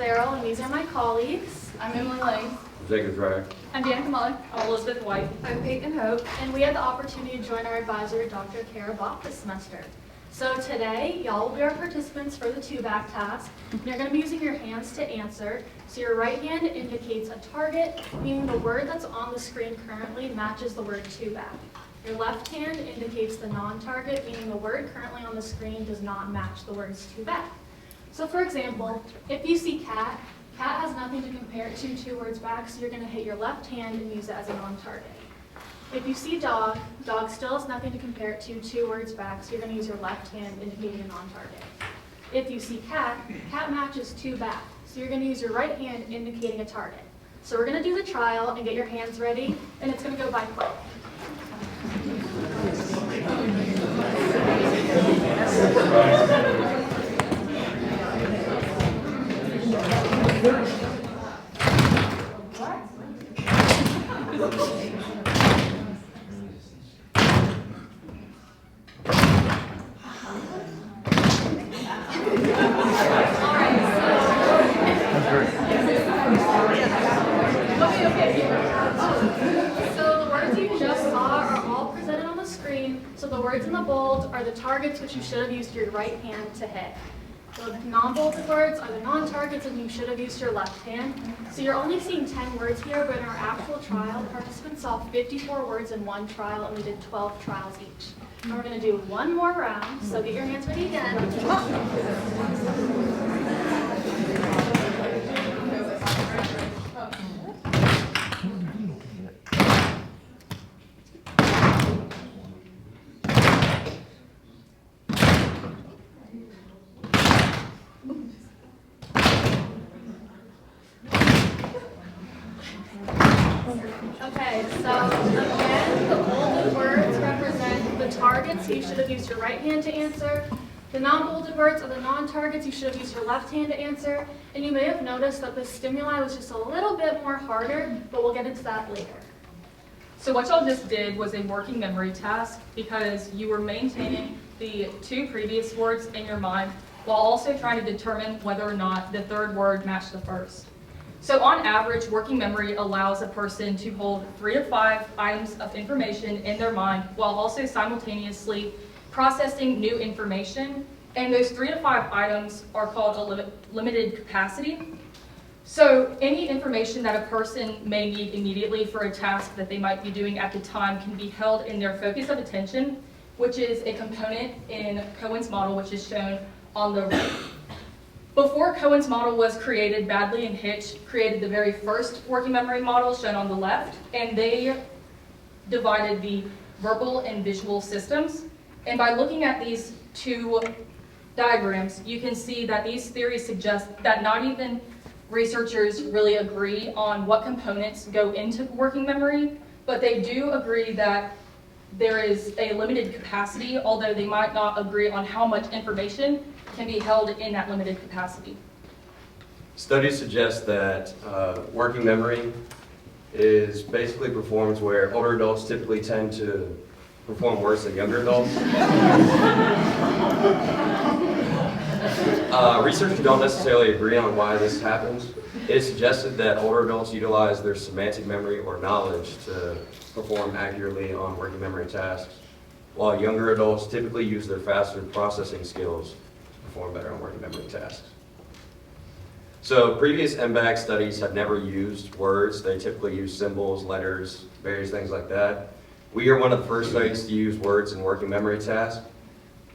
Verrill, and these are my colleagues. I'm Emily Lange. Jacob Dryer. I'm Danika Muller. I'm Elizabeth White. I'm Peyton Hope. And we had the opportunity to join our advisor, Dr. Bopp, this semester. So today, y'all will be our participants for the two-back task. You're going to be using your hands to answer. So your right hand indicates a target, meaning the word that's on the screen currently matches the word two-back. Your left hand indicates the non-target, meaning the word currently on the screen does not match the words two-back. So for example, if you see cat, cat has nothing to compare it to two words back, so you're going to hit your left hand and use it as a non-target. If you see dog, dog still has nothing to compare it to two words back, so you're going to use your left hand indicating a non-target. If you see cat, cat matches two back, so you're going to use your right hand indicating a target. So we're going to do the trial and get your hands ready, and it's going to go by quick. So the words you just saw are all presented on the screen. So the words in the bold are the targets which you should have used your right hand to hit. So the non-bolded words are the non-targets and you should have used your left hand. So you're only seeing 10 words here, but in our actual trial, participants saw 54 words in one trial and we did 12 trials each. And we're going to do one more round, so get your hands ready again. Okay, so again, the bolded words represent the targets, so you should have used your right hand to answer. The non-bolded words are the non-targets, you should have used your left hand to answer. And you may have noticed that the stimuli was just a little bit more harder, but we'll get into that later. So what y'all just did was a working memory task because you were maintaining the two previous words in your mind while also trying to determine whether or not the third word matched the first. So on average, working memory allows a person to hold 3 to 5 items of information in their mind while also simultaneously processing new information. And those 3 to 5 items are called a limited capacity. So any information that a person may need immediately for a task that they might be doing at the time can be held in their focus of attention, which is a component in Cohen's model, which is shown on the right. Before Cohen's model was created, Badley and Hitch created the very first working memory model shown on the left, and they divided the verbal and visual systems. And by looking at these two diagrams, you can see that these theories suggest that not even researchers really agree on what components go into working memory, but they do agree that there is a limited capacity, although they might not agree on how much information can be held in that limited capacity. Studies suggest that working memory is basically performs where older adults typically tend to perform worse than younger adults. Researchers don't necessarily agree on why this happens. It is suggested that older adults utilize their semantic memory or knowledge to perform accurately on working memory tasks, while younger adults typically use their faster processing skills to perform better on working memory tasks. So previous MBAC studies have never used words. They typically use symbols, letters, various things like that. We are one of the first studies to use words in working memory tasks.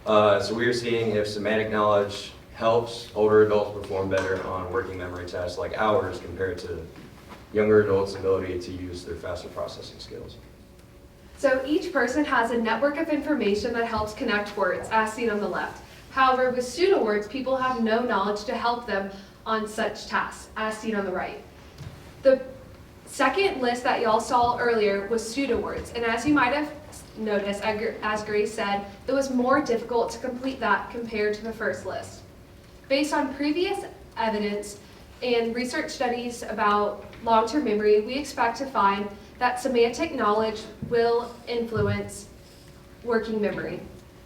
So we are seeing if semantic knowledge helps older adults perform better on working memory tasks like ours compared to younger adults' ability to use their faster processing skills. So each person has a network of information that helps connect words, as seen on the left. However, with pseudo words, people have no knowledge to help them on such tasks, as seen on the right. The second list that y'all saw earlier was pseudo words, and as you might have noticed, as Grace said, it was more difficult to complete that compared to the first list. Based on previous evidence and research studies about long-term memory, we expect to find that semantic knowledge will influence working memory.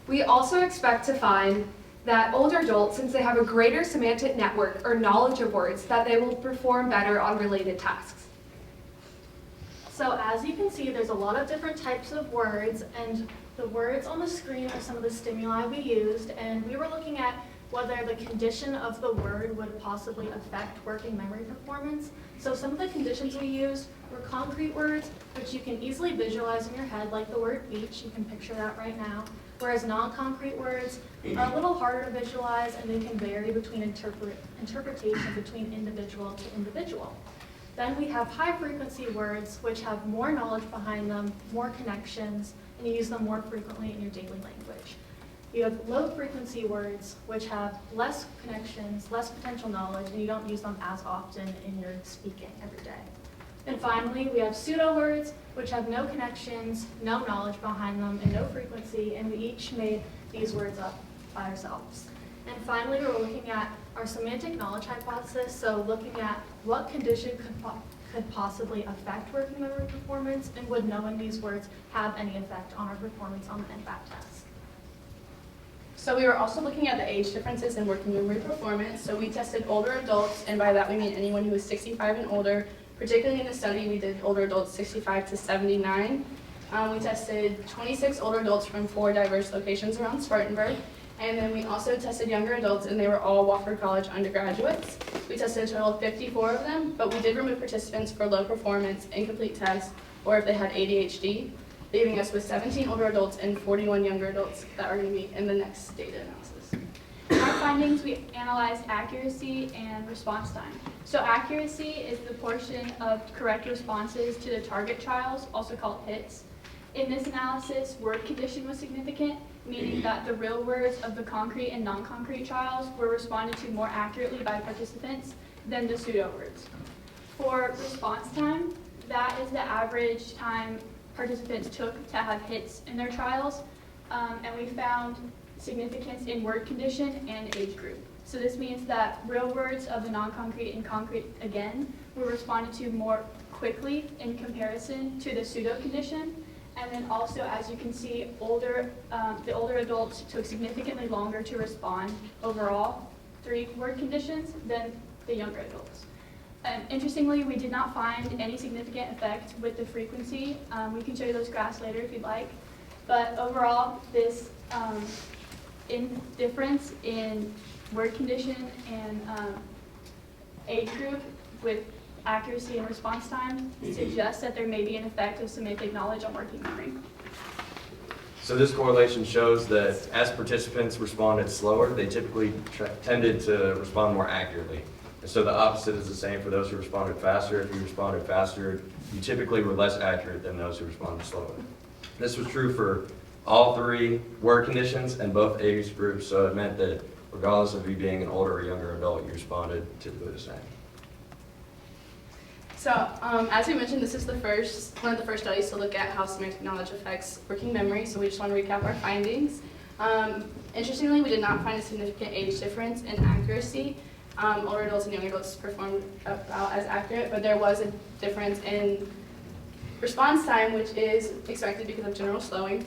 We also expect to find that older adults, since they have a greater semantic network or knowledge of words, that they will perform better on related tasks. So as you can see, there's a lot of different types of words, and the words on the screen are some of the stimuli we used, and we were looking at whether the condition of the word would possibly affect working memory performance. So some of the conditions we used were concrete words, which you can easily visualize in your head, like the word beach. You can picture that right now. Whereas non-concrete words are a little harder to visualize, and they can vary between interpretation between individual to individual. Then we have high-frequency words, which have more knowledge behind them, more connections, and you use them more frequently in your daily language. You have low-frequency words, which have less connections, less potential knowledge, and you don't use them as often in your speaking every day. And finally, we have pseudo words, which have no connections, no knowledge behind them, and no frequency, and we each made these words up by ourselves. And finally, we were looking at our semantic knowledge hypothesis, so looking at what condition could possibly affect working memory performance, and would knowing these words have any effect on our performance on the NBAT test. So we were also looking at the age differences in working memory performance. So we tested older adults, and by that we mean anyone who was 65 and older. Particularly in the study, we did older adults 65 to 79. We tested 26 older adults from 4 diverse locations around Spartanburg. And then we also tested younger adults, and they were all Wofford College undergraduates. We tested a total of 54 of them, but we did remove participants for low performance, incomplete tests, or if they had ADHD, leaving us with 17 older adults and 41 younger adults that are going to be in the next data analysis. In our findings, we analyzed accuracy and response time. So accuracy is the portion of correct responses to the target trials, also called hits. In this analysis, word condition was significant, meaning that the real words of the concrete and non-concrete trials were responded to more accurately by participants than the pseudo words. For response time, that is the average time participants took to have hits in their trials, and we found significance in word condition and age group. So this means that real words of the non-concrete and concrete, again, were responded to more quickly in comparison to the pseudo condition. And then also, as you can see, the older adults took significantly longer to respond overall, 3 word conditions, than the younger adults. Interestingly, we did not find any significant effect with the frequency. We can show you those graphs later if you'd like. But overall, this difference in word condition and age group with accuracy and response time suggests that there may be an effect of semantic knowledge on working memory. So this correlation shows that as participants responded slower, they typically tended to respond more accurately. And so the opposite is the same for those who responded faster. If you responded faster, you typically were less accurate than those who responded slower. This was true for all 3 word conditions and both age groups, so it meant that regardless of you being an older or younger adult, you responded typically the same. So as we mentioned, this is one of the first studies to look at how semantic knowledge affects working memory, so we just want to recap our findings. Interestingly, we did not find a significant age difference in accuracy. Older adults and younger adults performed about as accurate, but there was a difference in response time, which is expected because of general slowing.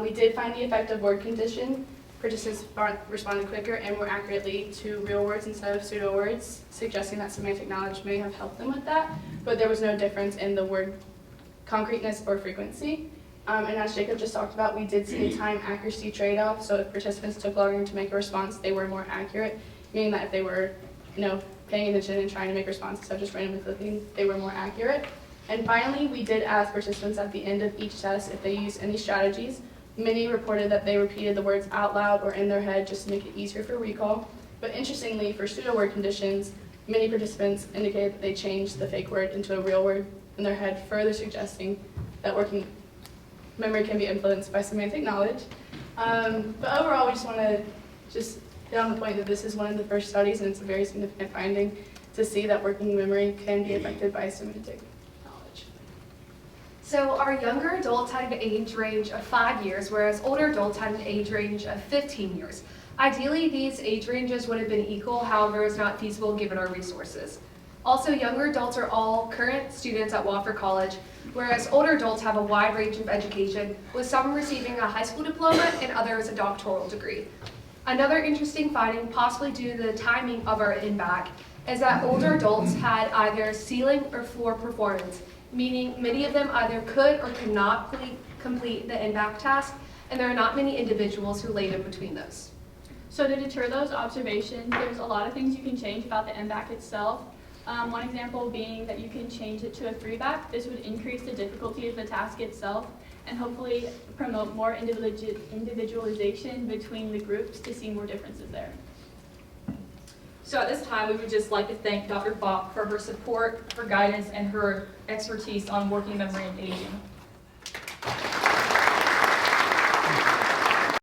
We did find the effect of word condition. Participants responded quicker and more accurately to real words instead of pseudo words, suggesting that semantic knowledge may have helped them with that, but there was no difference in the word concreteness or frequency. And as Jacob just talked about, we did see a time accuracy trade-off, so if participants took longer to make a response, they were more accurate, meaning that if they were paying attention and trying to make a response instead of just randomly clicking, they were more accurate. And finally, we did ask participants at the end of each test if they used any strategies. Many reported that they repeated the words out loud or in their head just to make it easier for recall. But interestingly, for pseudo word conditions, many participants indicated that they changed the fake word into a real word in their head, further suggesting that working memory can be influenced by semantic knowledge. But overall, we just want to hit on the point that this is one of the first studies, and it's a very significant finding to see that working memory can be affected by semantic knowledge. So our younger adults had an age range of 5 years, whereas older adults had an age range of 15 years. Ideally, these age ranges would have been equal, however, it's not feasible given our resources. Also, younger adults are all current students at Wofford College, whereas older adults have a wide range of education, with some receiving a high school diploma and others a doctoral degree. Another interesting finding, possibly due to the timing of our in-back, is that older adults had either ceiling or floor performance, meaning many of them either could or could not complete the in-back task, and there are not many individuals who laid in between those. So to deter those observations, there's a lot of things you can change about the MBAC itself. One example being that you can change it to a 3-back. This would increase the difficulty of the task itself and hopefully promote more individualization between the groups to see more differences there. So at this time, we would just like to thank Dr. Bopp for her support, her guidance, and her expertise on working memory and aging.